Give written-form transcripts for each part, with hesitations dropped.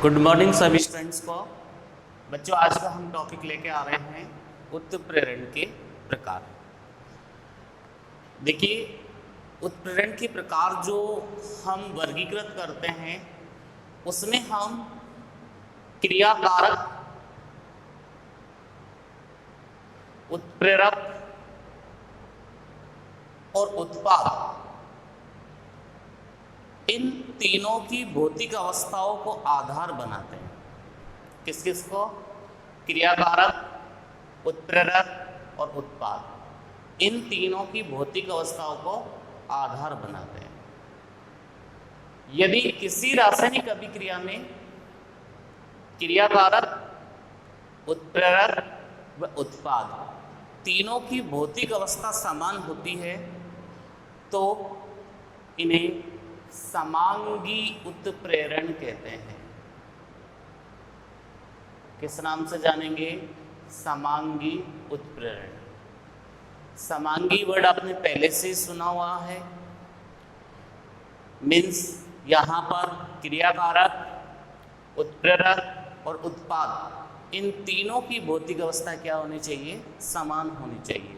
Good morning सभी students को। बच्चों, आज का हम टॉपिक लेके आ रहे हैं उत्प्रेरण के प्रकार। देखिए, उत्प्रेरण के प्रकार जो हम वर्गीकृत करते हैं उसमें हम क्रियाकारक, उत्प्रेरक और उत्पाद, इन तीनों की भौतिक अवस्थाओं को आधार बनाते हैं। किस किस को? क्रियाकारक, उत्प्रेरक और उत्पाद, इन तीनों की भौतिक अवस्थाओं को आधार बनाते हैं। यदि किसी रासायनिक अभिक्रिया में क्रियाकारक, उत्प्रेरक व उत्पाद तीनों की भौतिक अवस्था समान होती है तो इन्हें समांगी उत्प्रेरण कहते हैं। किस नाम से जानेंगे? समांगी उत्प्रेरण। समांगी वर्ड आपने पहले से ही सुना हुआ है। मीन्स यहाँ पर क्रियाकारक, उत्प्रेरक और उत्पाद, इन तीनों की भौतिक अवस्था क्या होनी चाहिए? समान होनी चाहिए।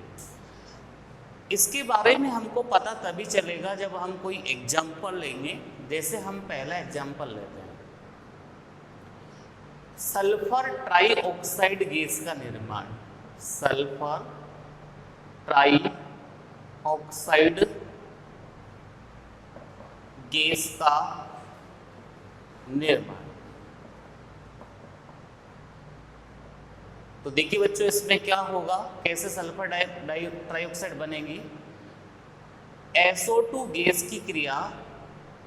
इसके बारे में हमको पता तभी चलेगा जब हम कोई एग्जाम्पल लेंगे। जैसे हम पहला एग्जाम्पल लेते हैं, सल्फर ट्राइऑक्साइड गैस का निर्माण। सल्फर ट्राइऑक्साइड गैस का निर्माण। तो देखिए बच्चों, इसमें क्या होगा, कैसे सल्फर ट्राइऑक्साइड बनेगी। SO2 गैस की क्रिया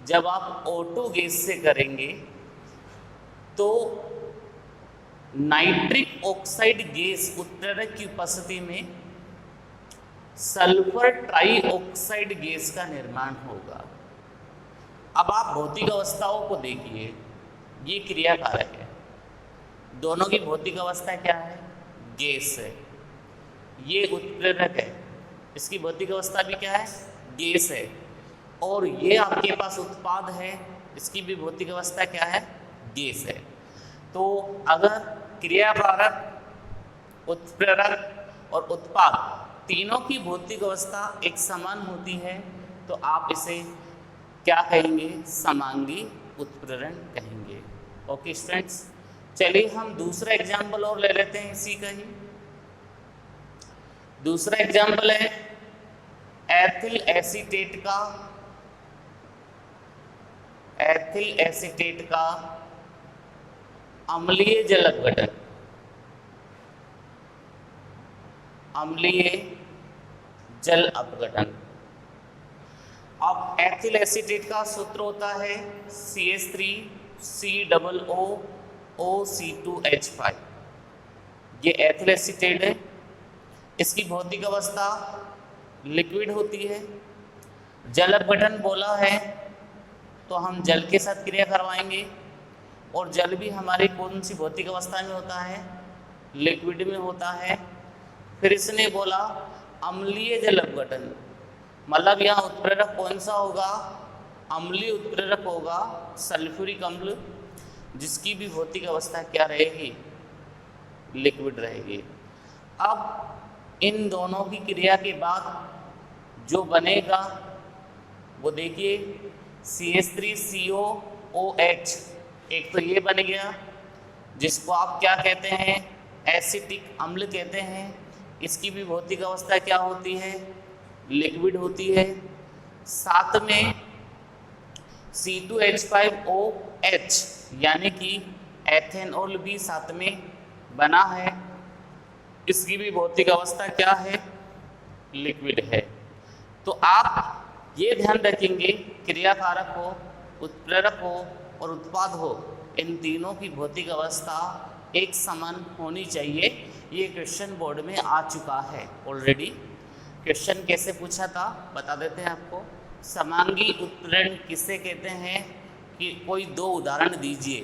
जब आप O2 गैस से करेंगे तो नाइट्रिक ऑक्साइड गैस उत्प्रेरक की उपस्थिति में सल्फर ट्राइऑक्साइड गैस का निर्माण होगा। अब आप भौतिक अवस्थाओं को देखिए, ये क्रियाकारक है, दोनों की भौतिक अवस्था क्या है? गैस है। ये उत्प्रेरक है, इसकी भौतिक अवस्था भी क्या है? गैस है। और ये आपके पास उत्पाद है, इसकी भी भौतिक अवस्था क्या है? गैस है। तो अगर क्रियाकारक, उत्प्रेरक और उत्पाद तीनों की भौतिक अवस्था एक समान होती है तो आप इसे क्या कहेंगे? समांगी उत्प्रेरण कहेंगे। ओके स्टूडेंट्स, चलिए हम दूसरा एग्जाम्पल और ले लेते हैं इसी का ही। दूसरा एग्जाम्पल है एथिल एसीटेट का, एथिल एसीटेट का अम्लीय जल अपघटन। अम्लीय जल अपघटन। अब एथिल एसीटेट का सूत्र होता है CH3COOC2H5। ये एथिल एसीटेट है, इसकी भौतिक अवस्था लिक्विड होती है। जल अपघटन बोला है तो हम जल के साथ क्रिया करवाएंगे, और जल भी हमारी कौन सी भौतिक अवस्था में होता है? लिक्विड में होता है। फिर इसने बोला अम्लीय जल अपघटन, मतलब यहाँ उत्प्रेरक कौन सा होगा? अम्लीय उत्प्रेरक होगा, सल्फ्यूरिक अम्ल, जिसकी भी भौतिक अवस्था क्या रहेगी? लिक्विड रहेगी। अब इन दोनों की क्रिया के बाद जो बनेगा वो देखिए CH3COOH, एक तो ये बन गया जिसको आप क्या कहते हैं? एसिटिक अम्ल कहते हैं। इसकी भी भौतिक अवस्था क्या होती है? लिक्विड होती है। साथ में C2H5OH यानी कि एथेनॉल भी साथ में बना है, इसकी भी भौतिक अवस्था क्या है? लिक्विड है। तो आप ये ध्यान रखेंगे, क्रियाकारक हो, उत्प्रेरक हो और उत्पाद हो, इन तीनों की भौतिक अवस्था एक समान होनी चाहिए। ये क्वेश्चन बोर्ड में आ चुका है ऑलरेडी। क्वेश्चन कैसे पूछा था बता देते हैं आपको। समांगी उत्प्रेरण किसे कहते हैं कि कोई दो उदाहरण दीजिए।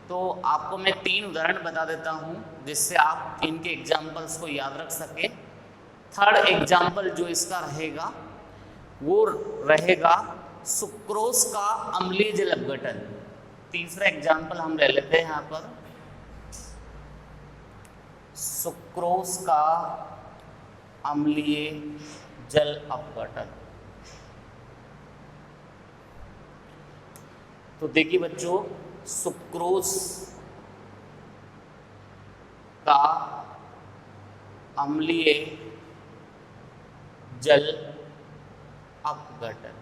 तो आपको मैं 3 उदाहरण बता देता हूँ जिससे आप इनके एग्जाम्पल्स को याद रख सकें। थर्ड एग्जाम्पल जो इसका रहेगा वो रहेगा सुक्रोज का अम्लीय जल अपघटन। तीसरा एग्जाम्पल हम ले लेते हैं यहाँ पर, सुक्रोज का अम्लीय जल अपघटन। तो देखिए बच्चों, सुक्रोज का अम्लीय जल अपघटन।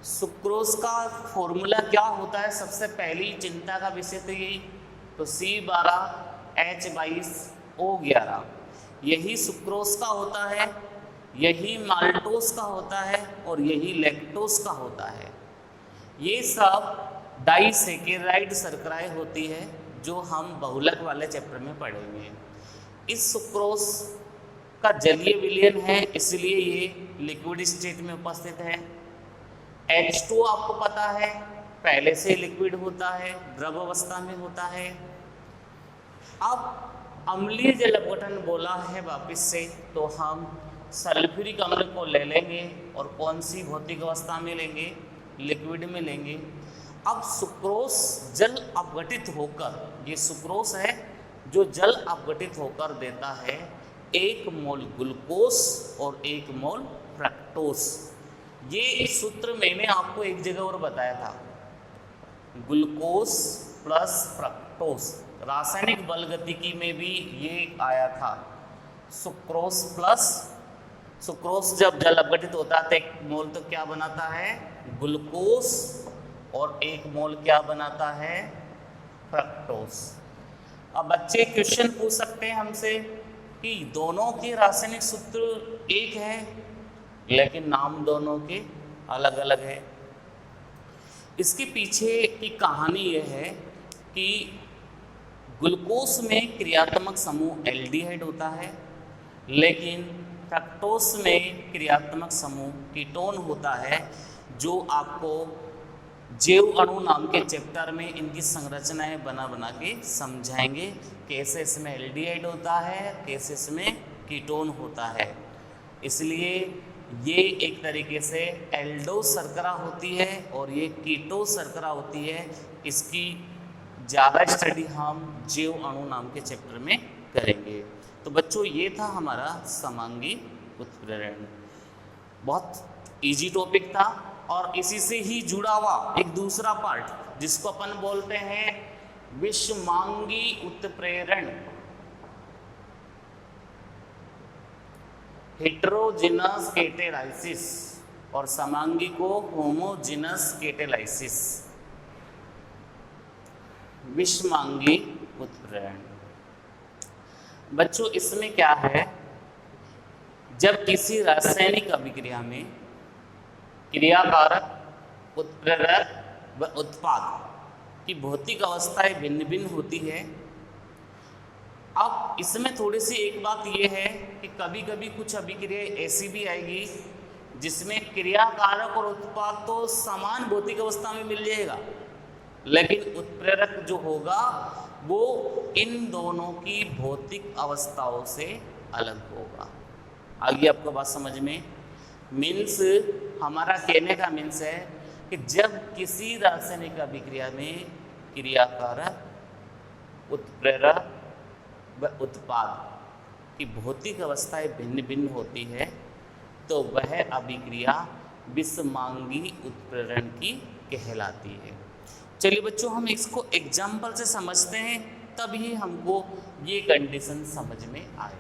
सुक्रोज का फॉर्मूला क्या होता है, सबसे पहली चिंता का विषय तो यही, तो C12H22O11, यही सुक्रोज का होता है, यही माल्टोज का होता है और यही लैक्टोज का होता है। ये सब डाइसैकेराइड शर्कराएं होती है जो हम बहुलक वाले चैप्टर में पढ़ेंगे। इस सुक्रोज का जलीय विलयन है, इसलिए ये लिक्विड स्टेट में उपस्थित है। H2 आपको पता है पहले से लिक्विड होता है, द्रव अवस्था में होता है। अब अम्लीय जल अपघटन बोला है वापिस से, तो हम सल्फ्यूरिक अम्ल को ले लेंगे और कौन सी भौतिक अवस्था में लेंगे, लिक्विड में लेंगे। अब सुक्रोज जल अपघटित होकर, ये सुक्रोज है जो जल अपघटित होकर देता है 1 मोल ग्लूकोज और 1 मोल फ्रक्टोज। ये सूत्र मैंने आपको एक जगह और बताया था, ग्लूकोज प्लस फ्रक्टोज, रासायनिक बल गतिकी में भी ये आया था। सुक्रोज प्लस, सुक्रोज जब जल अपघटित होता है तो 1 मोल तो क्या बनाता है, ग्लूकोज, और 1 मोल क्या बनाता है, फ्रक्टोज। अब बच्चे क्वेश्चन पूछ सकते हैं हमसे कि दोनों के रासायनिक सूत्र एक है लेकिन नाम दोनों के अलग अलग है। इसके पीछे की कहानी यह है कि ग्लूकोज में क्रियात्मक समूह एल्डिहाइड होता है, लेकिन फ्रक्टोज में क्रियात्मक समूह कीटोन होता है, जो आपको जैव अणु नाम के चैप्टर में इनकी संरचनाएं बना बना के समझाएंगे, कैसे इसमें एल्डिहाइड होता है, कैसे इसमें कीटोन होता है। इसलिए ये एक तरीके से एल्डो शर्करा होती है और ये कीटो शर्करा होती है। इसकी ज़्यादा स्टडी हम जैव अणु नाम के चैप्टर में करेंगे। तो बच्चों, ये था हमारा समांगी उत्प्रेरण, बहुत इजी टॉपिक था और इसी से ही जुड़ा हुआ एक दूसरा पार्ट जिसको अपन बोलते हैं विषमांगी उत्प्रेरण, हेटेरोजेनस कैटेलाइसिस, और समांगी को होमोजेनस कैटेलाइसिस। विषमांगी उत्प्रेरण बच्चों, इसमें क्या है, जब किसी रासायनिक अभिक्रिया में क्रियाकारक, उत्प्रेरक व उत्पाद की भौतिक अवस्थाएं भिन्न भिन्न होती है। अब इसमें थोड़ी सी एक बात यह है कि कभी कभी कुछ अभिक्रिया ऐसी भी आएगी जिसमें क्रियाकारक और उत्पाद तो समान भौतिक अवस्था में मिल जाएगा, लेकिन उत्प्रेरक जो होगा वो इन दोनों की भौतिक अवस्थाओं से अलग होगा। आगे आपको बात समझ में, मीन्स हमारा कहने का मीन्स है कि जब किसी रासायनिक अभिक्रिया में क्रियाकारक, उत्प्रेरक व उत्पाद की भौतिक अवस्थाएं भिन्न भिन्न होती है तो वह अभिक्रिया विषमांगी उत्प्रेरण की कहलाती है। चलिए बच्चों, हम इसको एग्जाम्पल से समझते हैं, तभी हमको ये कंडीशन समझ में आएगी।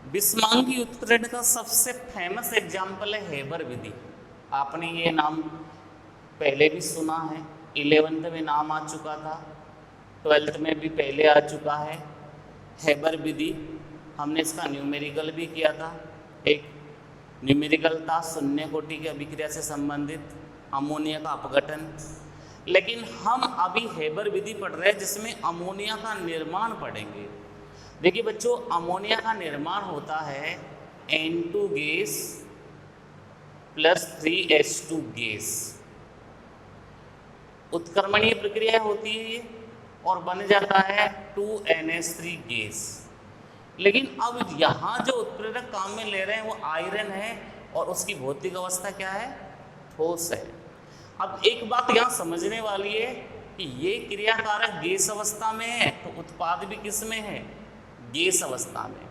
विषमांगी उत्प्रेरण का सबसे फेमस एग्जाम्पल है हेबर विधि। आपने ये नाम पहले भी सुना है, 11th में नाम आ चुका था, 12th में भी पहले आ चुका है। हेबर विधि हमने इसका न्यूमेरिकल भी किया था। एक न्यूमेरिकल था शून्य कोटि की अभिक्रिया से संबंधित अमोनिया का अपघटन, लेकिन हम अभी हेबर विधि पढ़ रहे हैं जिसमें अमोनिया का निर्माण पढ़ेंगे। देखिए बच्चों, अमोनिया का निर्माण होता है N2 gas plus 3H2 gas. उत्क्रमणीय प्रक्रिया होती है ये, और बन जाता है 2NH3 गैस। लेकिन अब यहाँ जो उत्प्रेरक काम में ले रहे हैं वो आयरन है और उसकी भौतिक अवस्था क्या है, ठोस है। अब एक बात यहाँ समझने वाली है कि ये क्रियाकारक गैस अवस्था में है तो उत्पाद भी किस में है, गैस अवस्था में।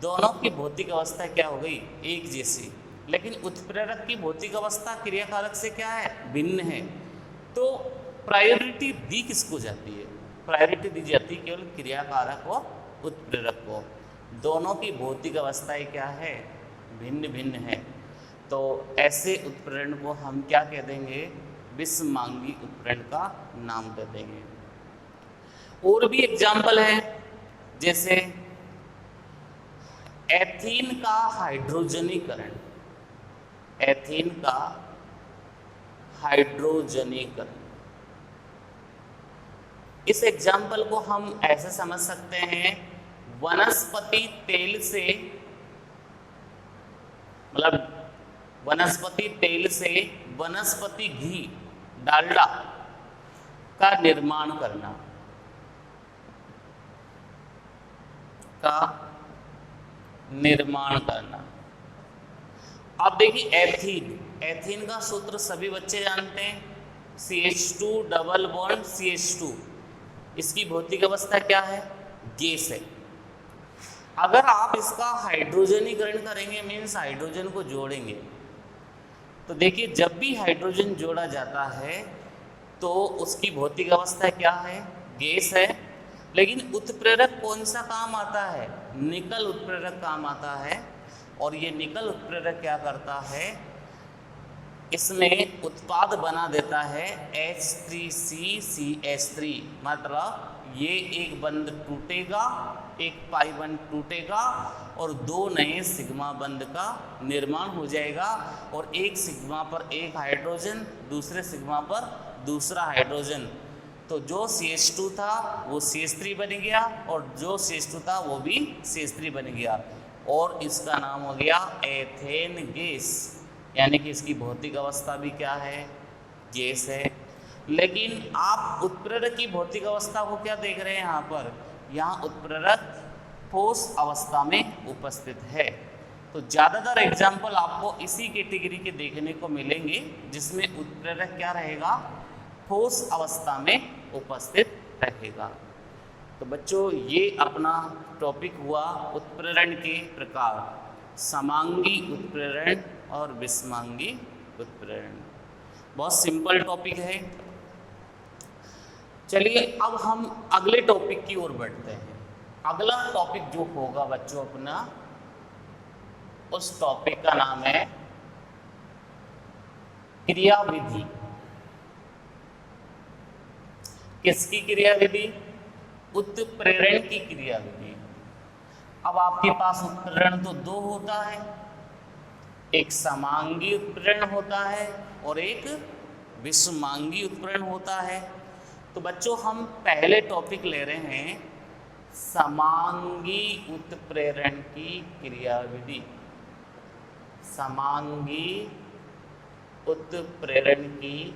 दोनों की भौतिक अवस्था क्या हो गई, एक जैसी, लेकिन उत्प्रेरक की भौतिक अवस्था क्रियाकारक से क्या है, भिन्न है। तो प्रायोरिटी दी किसको जाती है, प्रायोरिटी दी जाती है केवल क्रियाकारक और उत्प्रेरक को। दोनों की भौतिक अवस्थाएं क्या है, भिन्न भिन्न है। तो ऐसे उत्प्रेरण को हम क्या कह देंगे, विषमांगी उत्प्रेरण का नाम दे देंगे। और भी एग्जाम्पल है, जैसे एथीन का हाइड्रोजनीकरण, एथीन का हाइड्रोजनीकरण। इस एग्जाम्पल को हम ऐसे समझ सकते हैं, वनस्पति तेल से, मतलब वनस्पति तेल से वनस्पति घी, डालडा का निर्माण करना, का निर्माण करना। अब देखिए एथीन, एथीन का सूत्र सभी बच्चे जानते हैं, CH2 डबल बॉन्ड CH2। इसकी भौतिक अवस्था क्या है, गैस है। अगर आप इसका हाइड्रोजनीकरण करेंगे, मीन्स हाइड्रोजन को जोड़ेंगे, तो देखिए जब भी हाइड्रोजन जोड़ा जाता है तो उसकी भौतिक अवस्था क्या है, गैस है। लेकिन उत्प्रेरक कौन सा काम आता है, निकल उत्प्रेरक काम आता है। और ये निकल उत्प्रेरक क्या करता है, इसमें उत्पाद बना देता है H3CCH3। मतलब ये एक बंध टूटेगा, एक पाई बंध टूटेगा और दो नए सिग्मा बंध का निर्माण हो जाएगा। और एक सिग्मा पर एक हाइड्रोजन, दूसरे सिग्मा पर दूसरा हाइड्रोजन। तो जो CH2 था वो CH3 बन गया और जो CH2 था वो भी CH3 बन गया और इसका नाम हो गया एथेन गैस। यानी कि इसकी भौतिक अवस्था भी क्या है, गैस है। लेकिन आप उत्प्रेरक की भौतिक अवस्था को क्या देख रहे हैं यहाँ पर, यहाँ उत्प्रेरक ठोस अवस्था में उपस्थित है। तो ज़्यादातर एग्जाम्पल आपको इसी कैटेगरी के देखने को मिलेंगे जिसमें उत्प्रेरक क्या रहेगा, ठोस अवस्था में उपस्थित रहेगा। तो बच्चों ये अपना टॉपिक हुआ उत्प्रेरण के प्रकार, समांगी उत्प्रेरण और विषमांगी उत्प्रेरण। बहुत सिंपल टॉपिक है। चलिए अब हम अगले टॉपिक की ओर बढ़ते हैं। अगला टॉपिक जो होगा बच्चों अपना, उस टॉपिक का नाम है क्रियाविधि। किसकी क्रियाविधि, उत्प्रेरण की क्रियाविधि। अब आपके पास उत्प्रेरण तो दो होता है, एक समांगी उत्प्रेरण होता है और एक विषमांगी उत्प्रेरण होता है। तो बच्चों हम पहले टॉपिक ले रहे हैं समांगी उत्प्रेरण की क्रियाविधि। समांगी उत्प्रेरण की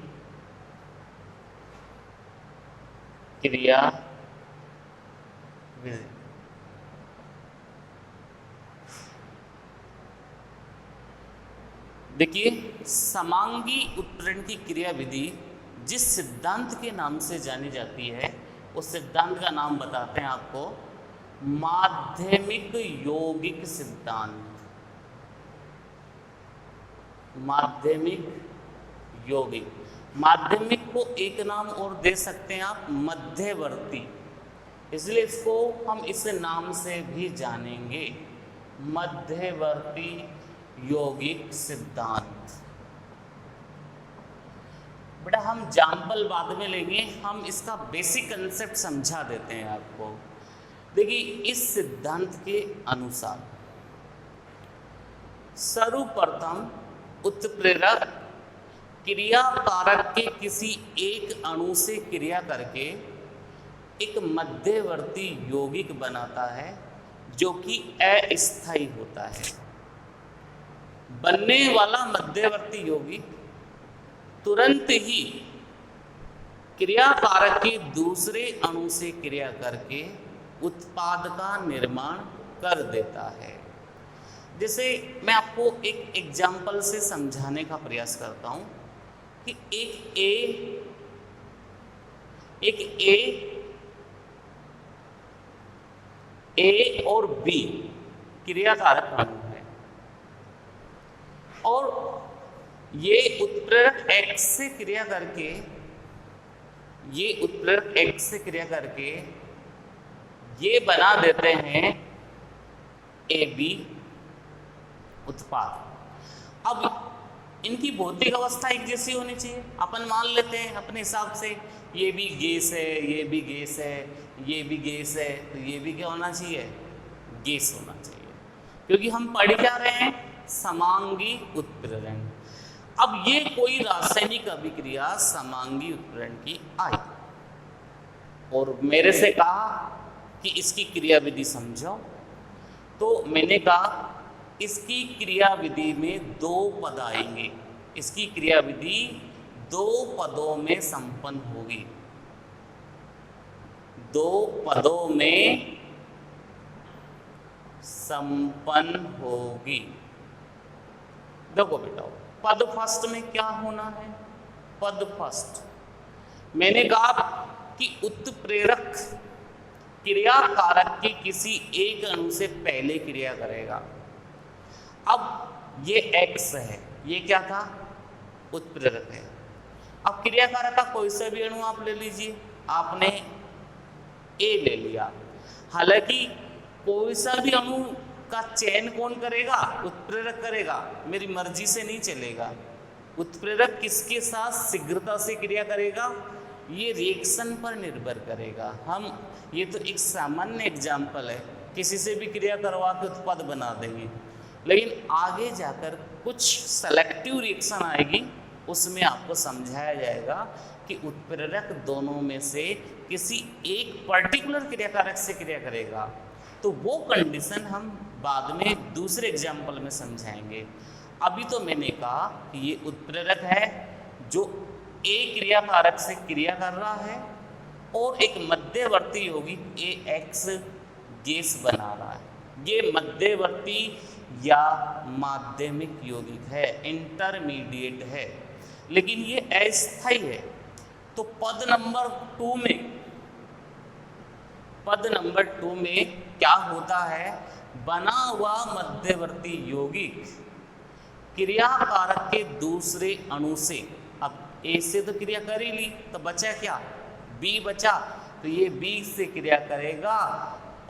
क्रियाविधि। देखिए समांगी उत्प्रेरण की क्रियाविधि जिस सिद्धांत के नाम से जानी जाती है उस सिद्धांत का नाम बताते हैं आपको, माध्यमिक यौगिक सिद्धांत। माध्यमिक यौगिक, माध्यमिक को एक नाम और दे सकते हैं आप, मध्यवर्ती। इसलिए इसको हम इस नाम से भी जानेंगे, मध्यवर्ती यौगिक सिद्धांत। बेटा हम एग्जाम्पल बाद में लेंगे, हम इसका बेसिक कंसेप्ट समझा देते हैं आपको। देखिए इस सिद्धांत के अनुसार सर्वप्रथम उत्प्रेरक क्रियाकारक के किसी एक अणु से क्रिया करके एक मध्यवर्ती यौगिक बनाता है जो कि अस्थायी होता है। बनने वाला मध्यवर्ती यौगिक तुरंत ही क्रिया कारक के दूसरे अणु से क्रिया करके उत्पाद का निर्माण कर देता है। जैसे मैं आपको एक एग्जाम्पल से समझाने का प्रयास करता हूं कि ए और बी क्रिया कारक अणु है और ये उत्प्रेरक X से क्रिया करके ये बना देते हैं AB उत्पाद। अब इनकी भौतिक अवस्था एक जैसी होनी चाहिए। अपन मान लेते हैं अपने हिसाब से ये भी गैस है, ये भी गैस है, ये भी गैस है, तो ये भी क्या होना चाहिए? गैस होना चाहिए, क्योंकि हम पढ़ क्या रहे हैं? समांगी उत्प्रेरण। अब ये कोई रासायनिक अभिक्रिया समांगी उत्प्रेरण की आई और मेरे से कहा कि इसकी क्रियाविधि समझो, तो मैंने कहा इसकी क्रियाविधि में दो पद आएंगे। इसकी क्रियाविधि दो पदों में संपन्न होगी, दो पदों में संपन्न होगी। देखो बेटा, पद फर्स्ट में क्या होना है? पद फर्स्ट मैंने कहा कि उत्प्रेरक क्रिया कारक के किसी एक अणु से पहले क्रिया करेगा। अब ये X है, ये क्या था? उत्प्रेरक है। अब क्रिया कारक का कोई सा भी अणु आप ले लीजिए, आपने A ले लिया। हालांकि कोई सा भी अणु का चयन कौन करेगा? उत्प्रेरक करेगा, मेरी मर्जी से नहीं चलेगा। उत्प्रेरक किसके साथ शीघ्रता से क्रिया करेगा? ये रिएक्शन पर निर्भर करेगा। हम ये तो एक सामान्य एग्जाम्पल है, किसी से भी क्रिया करवा के उत्पाद बना देंगे, लेकिन आगे जाकर कुछ सेलेक्टिव रिएक्शन आएगी, उसमें आपको समझाया जाएगा कि उत्प्रेरक दोनों में से किसी एक पर्टिकुलर क्रियाकारक से क्रिया करेगा। तो वो कंडीशन हम बाद में दूसरे एग्जाम्पल में समझाएंगे। अभी तो मैंने कहा कि ये उत्प्रेरक है जो एक क्रियाकारक से क्रिया कर रहा है और एक मध्यवर्ती यौगिक AX गैस बना रहा है। ये मध्यवर्ती या माध्यमिक यौगिक है, इंटरमीडिएट है, लेकिन ये अस्थायी है। तो पद नंबर 2 में क्या होता है? बना हुआ मध्यवर्ती यौगिक क्रियाकारक के दूसरे अणु से, अब A से तो क्रिया कर ही ली, तो बचा क्या? B बचा, तो ये B से क्रिया करेगा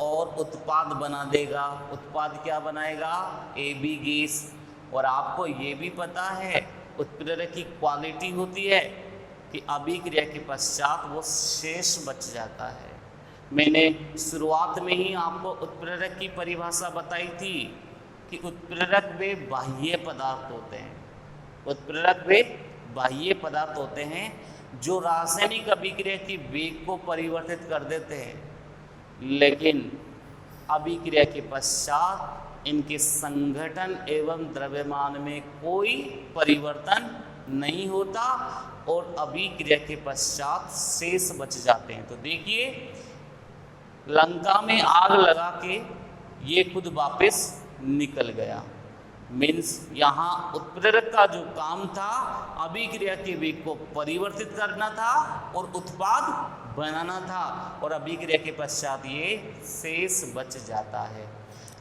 और उत्पाद बना देगा। उत्पाद क्या बनाएगा? AB gas. और आपको ये भी पता है उत्प्रेरक की क्वालिटी होती है कि अभिक्रिया के पश्चात वो शेष बच जाता है। मैंने शुरुआत में ही आपको उत्प्रेरक की परिभाषा बताई थी कि उत्प्रेरक वे बाह्य पदार्थ होते हैं। उत्प्रेरक वे बाह्य पदार्थ होते हैं जो रासायनिक अभिक्रिया की वेग को परिवर्तित कर देते हैं, लेकिन अभिक्रिया के पश्चात इनके संगठन एवं द्रव्यमान में कोई परिवर्तन नहीं होता और अभिक्रिया के पश्चात शेष बच जाते हैं। तो देखिए, लंका में आग लगा के ये खुद वापस निकल गया। मीन्स यहाँ उत्प्रेरक का जो काम था अभिक्रिया के वेग को परिवर्तित करना था और उत्पाद बनाना था, और अभिक्रिया के पश्चात ये शेष बच जाता है।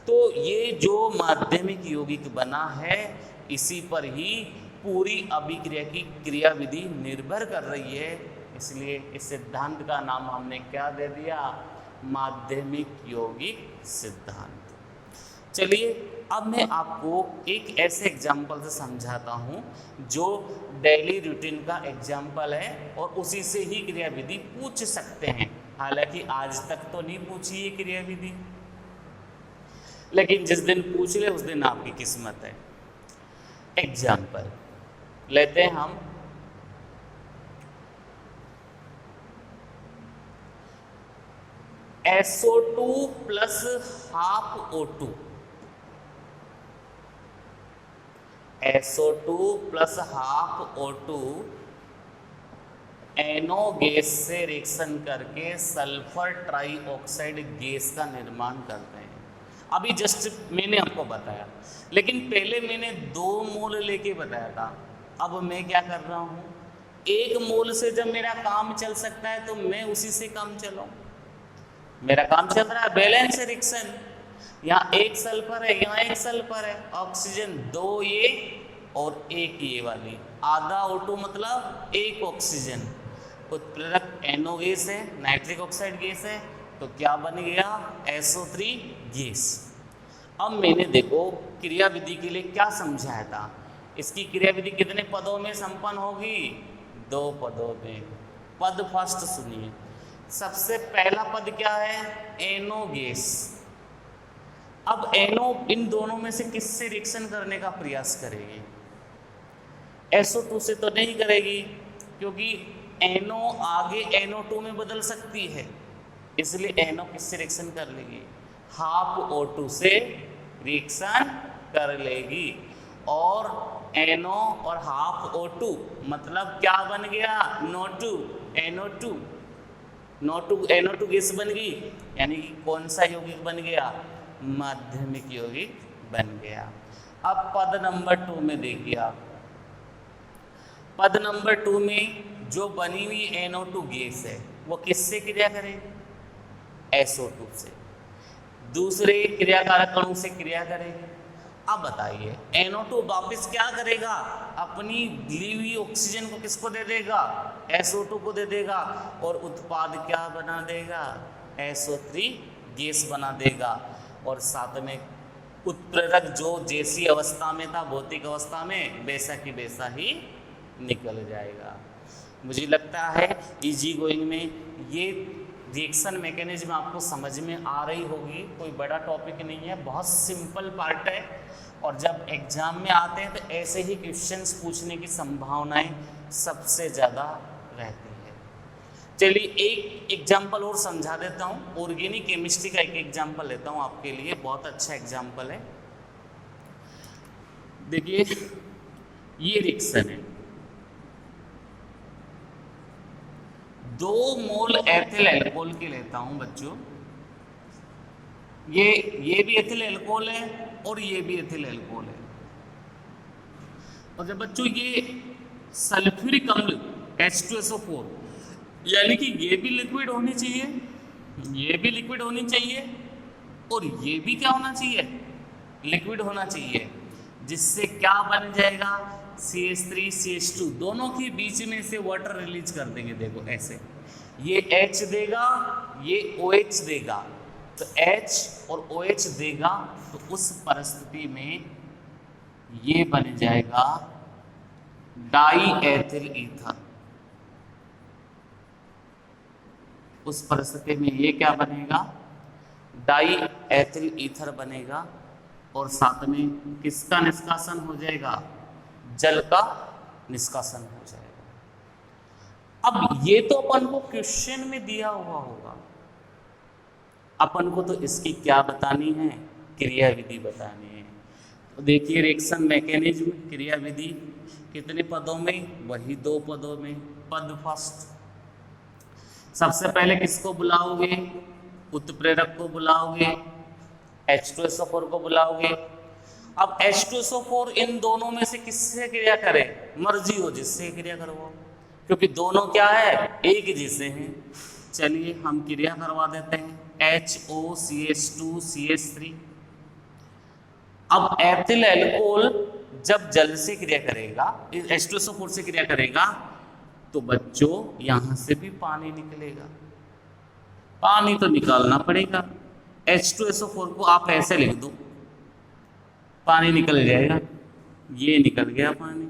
तो ये जो माध्यमिक यौगिक बना है, इसी पर ही पूरी अभिक्रिया की क्रियाविधि निर्भर कर रही है। इसलिए इस सिद्धांत का नाम हमने क्या दे दिया? माध्यमिक यौगिक सिद्धांत। चलिए, अब मैं आपको एक ऐसे एग्जाम्पल से समझाता हूँ जो डेली रूटीन का एग्जाम्पल है और उसी से ही क्रियाविधि पूछ सकते हैं। हालांकि आज तक तो नहीं पूछी ये क्रियाविधि, लेकिन जिस दिन पूछ ले उस दिन आपकी किस्मत है। एग्जाम्पल लेते हैं हम। SO2 plus half O2, SO2 plus half O2 NO gas से रिएक्शन करके सल्फर ट्राइऑक्साइड गैस का निर्माण करते हैं। अभी जस्ट मैंने आपको बताया, लेकिन पहले मैंने 2 मोल लेके बताया था। अब मैं क्या कर रहा हूँ, 1 मोल से जब मेरा काम चल सकता है तो मैं उसी से काम चलाऊं। मेरा काम चल रहा है बैलेंस रिएक्शन, यहाँ 1 सल्फर है, यहाँ 1 सल्फर है, ऑक्सीजन 2 ये और 1 ये वाली, आधा O2 मतलब 1 ऑक्सीजन। उत्प्रेरक NO गैस है, नाइट्रिक ऑक्साइड गैस है, तो क्या बन गया SO3 गैस। अब मैंने देखो क्रियाविधि के लिए क्या समझाया था, इसकी क्रियाविधि कितने पदों में संपन्न होगी, 2 पदों में। पद फर्स्ट सुनिए, सबसे पहला पद क्या है, NO गैस। अब NO इन दोनों में से किससे रिएक्शन करने का प्रयास करेगी, SO2 से तो नहीं करेगी, क्योंकि NO आगे NO2 में बदल सकती है, इसलिए NO किससे रिएक्शन कर लेगी, हाफ O2 से रिएक्शन कर लेगी। और NO और हाफ O2 मतलब क्या बन गया, NO2 NO2 NO2 गैस बन गई, यानी कि कौन सा यौगिक बन गया, माध्यमिक यौगिक बन गया। अब पद नंबर 2 में देखिए आप, पद नंबर 2 में जो बनी हुई NO2 गैस है वो किससे क्रिया करेगी, SO2 से, दूसरे क्रियाकारक अणु से क्रिया करेगी। अब बताइए NO2 वापस क्या करेगा, अपनी ली हुई ऑक्सीजन को किसको दे देगा, SO2 को दे देगा, और उत्पाद क्या बना देगा, SO3 गैस बना देगा। और साथ में उत्प्रेरक जो जैसी अवस्था में था भौतिक अवस्था में, वैसा की वैसा ही निकल जाएगा। मुझे लगता है इजी गोइंग में ये रिएक्शन मैकेनिज्म आपको समझ में आ रही होगी, कोई बड़ा टॉपिक नहीं है, बहुत सिंपल पार्ट है। और जब एग्जाम में आते हैं तो ऐसे ही क्वेश्चंस पूछने की संभावनाएं सबसे ज़्यादा रहती है। चलिए एक एग्जाम्पल और समझा देता हूँ, ऑर्गेनिक केमिस्ट्री का एक एग्जाम्पल लेता हूँ आपके लिए, बहुत अच्छा एग्जाम्पल है। देखिए ये रिएक्शन है, 2 मोल एथिल एल्कोहल के लेता हूं बच्चों, ये भी एथिल एल्कोहल है और ये भी एथिल एल्कोहल है। और जब बच्चों ये सल्फ्यूरिक अम्ल H2SO4, यानी कि ये भी लिक्विड होनी चाहिए, ये भी लिक्विड होनी चाहिए, और ये भी क्या होना चाहिए, लिक्विड होना चाहिए, जिससे क्या बन जाएगा, CH3 CH2, दोनों के बीच में से वाटर रिलीज कर देंगे। देखो ऐसे, ये H देगा, ये OH देगा, तो H और OH देगा, तो उस परिस्थिति में ये बन जाएगा डाई एथिल ईथर। उस परिस्थिति में ये क्या बनेगा, डाई एथिल ईथर बनेगा, और साथ में किसका निष्कासन हो जाएगा, जल का निष्कासन हो जाएगा। अब ये तो अपन को क्वेश्चन में दिया हुआ होगा, अपन को तो इसकी क्या बतानी है, क्रियाविधि बतानी है। तो देखिए रिएक्शन मैकेनिज्म, क्रियाविधि कितने पदों में, वही 2 पदों में। पद फर्स्ट, सबसे पहले किसको बुलाओगे, उत्प्रेरक को बुलाओगे, H2SO4 को बुलाओगे। अब H2SO4 इन दोनों में से किससे क्रिया करे, मर्जी हो जिससे क्रिया करवाओ, क्योंकि दोनों क्या है, एक जैसे हैं। चलिए हम क्रिया करवा देते हैं, HOCH2CH3। अब एथिल एल्कोहल जब जल से क्रिया करेगा, H2SO4 से क्रिया करेगा, तो बच्चों यहां से भी पानी निकलेगा, पानी तो निकालना पड़ेगा। H2SO4 को आप ऐसे लिख दो, पानी निकल जाएगा, ये निकल गया पानी।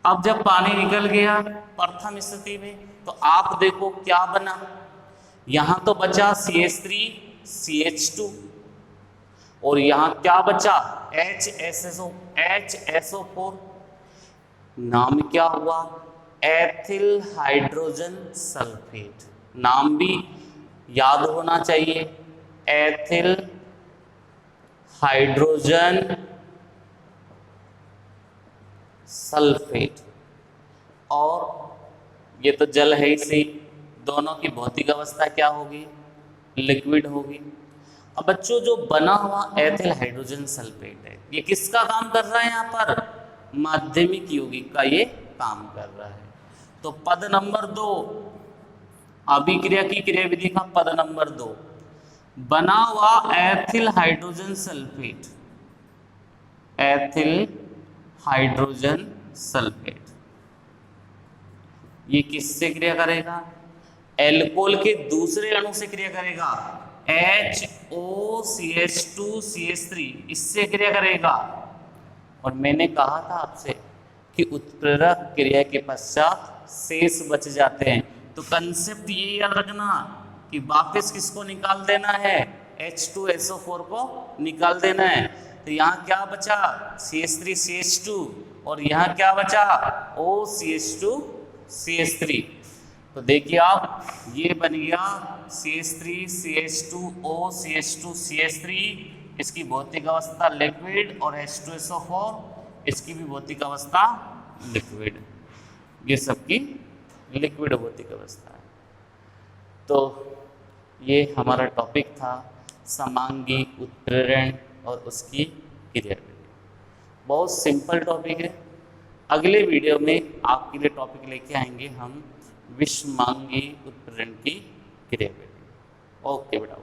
अब जब पानी निकल गया प्रथम स्थिति में, तो आप देखो क्या बना, यहां तो बचा CH3 CH2, और यहां क्या बचा, HSO4। नाम क्या हुआ, एथिल हाइड्रोजन सल्फेट। नाम भी याद होना चाहिए, एथिल हाइड्रोजन सल्फेट। और ये तो जल है ही सही, दोनों की भौतिक अवस्था क्या होगी, लिक्विड होगी। अब बच्चों जो बना हुआ एथिल हाइड्रोजन सल्फेट है, ये किसका काम कर रहा है, यहाँ पर माध्यमिक यौगिक का ये काम कर रहा है। तो पद नंबर 2, अभिक्रिया की क्रियाविधि का पद नंबर 2, बना हुआ ethyl hydrogen sulphate, ethyl hydrogen sulphate ये किससे क्रिया करेगा, एल्कोहल के दूसरे अणु से क्रिया करेगा, HOCH2CH3 इससे क्रिया करेगा। और मैंने कहा था आपसे कि उत्प्रेरक क्रिया के पश्चात शेष बच जाते हैं, तो कंसेप्ट ये याद रखना कि वापस किसको निकाल देना है, H2SO4 को निकाल देना है। तो यहाँ क्या बचा, CH3CH2, और यहाँ क्या बचा, OCH2CH3। तो देखिए आप, ये बन गया CH3CH2OCH2CH3, इसकी भौतिक अवस्था लिक्विड, और H2SO4 इसकी भी भौतिक अवस्था लिक्विड, ये सबकी लिक्विड भौतिक अवस्था है। तो ये हमारा टॉपिक था समांगी उत्प्रेरण और उसकी क्रियाविधि। बहुत सिंपल टॉपिक है। अगले वीडियो में आपके लिए टॉपिक लेके आएंगे हम विषमांगी उत्प्रेरण की क्रियाविधि। ओके बेटा।